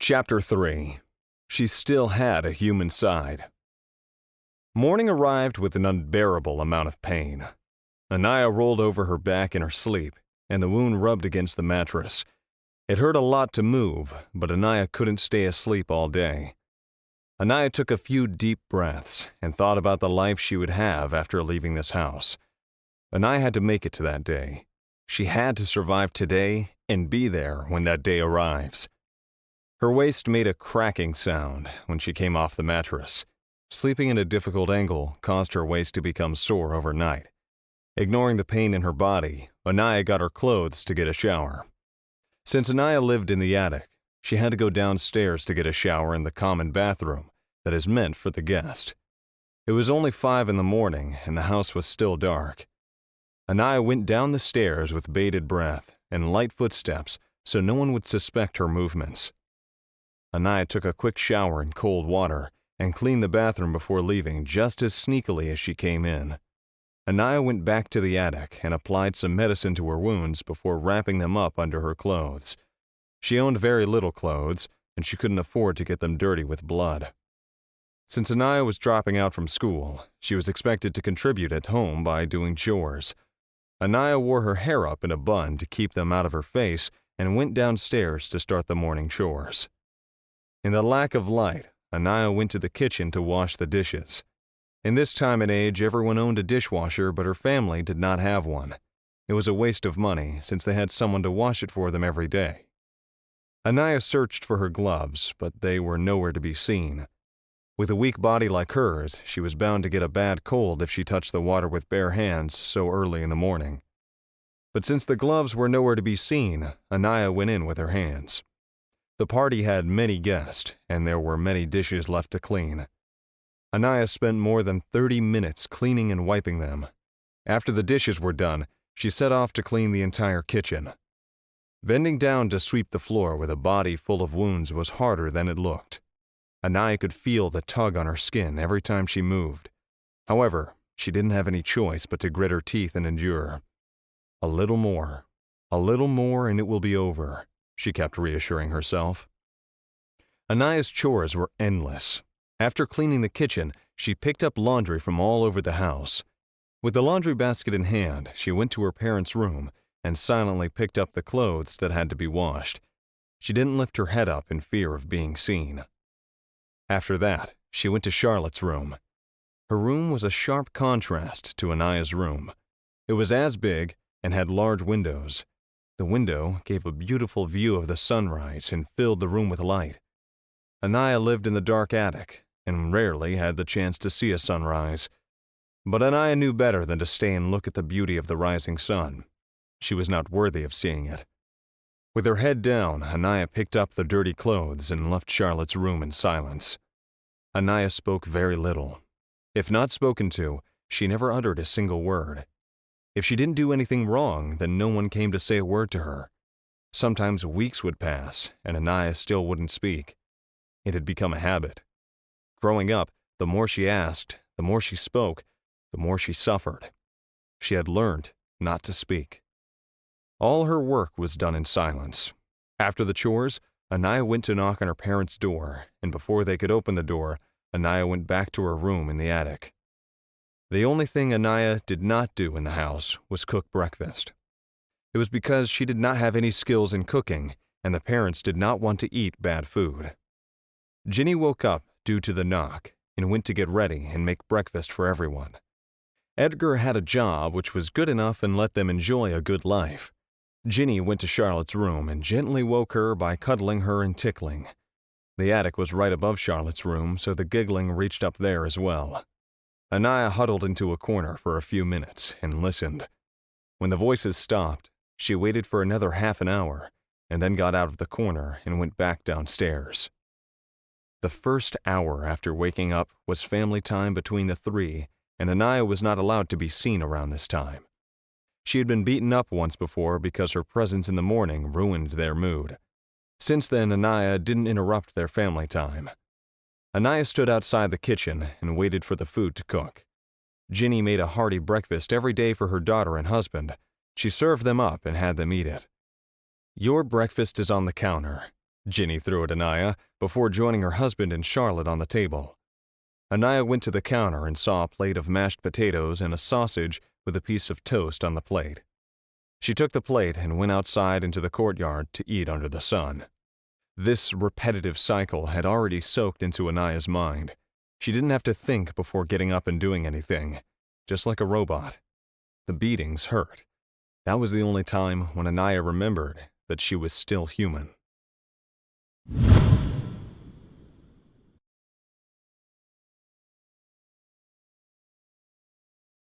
Chapter 3. She still had a human side. Morning arrived with an unbearable amount of pain. Anaya rolled over her back in her sleep, and the wound rubbed against the mattress. It hurt a lot to move, but Anaya couldn't stay asleep all day. Anaya took a few deep breaths and thought about the life she would have after leaving this house. Anaya had to make it to that day. She had to survive today and be there when that day arrives. Her waist made a cracking sound when she came off the mattress. Sleeping at a difficult angle caused her waist to become sore overnight. Ignoring the pain in her body, Anaya got her clothes to get a shower. Since Anaya lived in the attic, she had to go downstairs to get a shower in the common bathroom that is meant for the guest. It was only 5 in the morning and the house was still dark. Anaya went down the stairs with bated breath and light footsteps so no one would suspect her movements. Anaya took a quick shower in cold water and cleaned the bathroom before leaving just as sneakily as she came in. Anaya went back to the attic and applied some medicine to her wounds before wrapping them up under her clothes. She owned very little clothes, and she couldn't afford to get them dirty with blood. Since Anaya was dropping out from school, she was expected to contribute at home by doing chores. Anaya wore her hair up in a bun to keep them out of her face and went downstairs to start the morning chores. In the lack of light, Anaya went to the kitchen to wash the dishes. In this time and age, everyone owned a dishwasher, but her family did not have one. It was a waste of money, since they had someone to wash it for them every day. Anaya searched for her gloves, but they were nowhere to be seen. With a weak body like hers, she was bound to get a bad cold if she touched the water with bare hands so early in the morning. But since the gloves were nowhere to be seen, Anaya went in with her hands. The party had many guests, and there were many dishes left to clean. Anaya spent more than 30 minutes cleaning and wiping them. After the dishes were done, she set off to clean the entire kitchen. Bending down to sweep the floor with a body full of wounds was harder than it looked. Anaya could feel the tug on her skin every time she moved. However, she didn't have any choice but to grit her teeth and endure. A little more, and it will be over, she kept reassuring herself. Anaya's chores were endless. After cleaning the kitchen, she picked up laundry from all over the house. With the laundry basket in hand, she went to her parents' room and silently picked up the clothes that had to be washed. She didn't lift her head up in fear of being seen. After that, she went to Charlotte's room. Her room was a sharp contrast to Anaya's room. It was as big and had large windows. The window gave a beautiful view of the sunrise and filled the room with light. Anaya lived in the dark attic and rarely had the chance to see a sunrise. But Anaya knew better than to stay and look at the beauty of the rising sun. She was not worthy of seeing it. With her head down, Anaya picked up the dirty clothes and left Charlotte's room in silence. Anaya spoke very little. If not spoken to, she never uttered a single word. If she didn't do anything wrong, then no one came to say a word to her. Sometimes weeks would pass, and Anaya still wouldn't speak. It had become a habit. Growing up, the more she asked, the more she spoke, the more she suffered. She had learned not to speak. All her work was done in silence. After the chores, Anaya went to knock on her parents' door, and before they could open the door, Anaya went back to her room in the attic. The only thing Anaya did not do in the house was cook breakfast. It was because she did not have any skills in cooking, and the parents did not want to eat bad food. Ginny woke up due to the knock and went to get ready and make breakfast for everyone. Edgar had a job which was good enough and let them enjoy a good life. Ginny went to Charlotte's room and gently woke her by cuddling her and tickling. The attic was right above Charlotte's room, so the giggling reached up there as well. Anaya huddled into a corner for a few minutes and listened. When the voices stopped, she waited for another half an hour and then got out of the corner and went back downstairs. The first hour after waking up was family time between the three, and Anaya was not allowed to be seen around this time. She had been beaten up once before because her presence in the morning ruined their mood. Since then, Anaya didn't interrupt their family time. Anaya stood outside the kitchen and waited for the food to cook. Ginny made a hearty breakfast every day for her daughter and husband. She served them up and had them eat it. "Your breakfast is on the counter. Ginny threw at Anaya before joining her husband and Charlotte on the table. Anaya went to the counter and saw a plate of mashed potatoes and a sausage with a piece of toast on the plate. She took the plate and went outside into the courtyard to eat under the sun. This repetitive cycle had already soaked into Anaya's mind. She didn't have to think before getting up and doing anything, just like a robot. The beatings hurt. That was the only time when Anaya remembered that she was still human.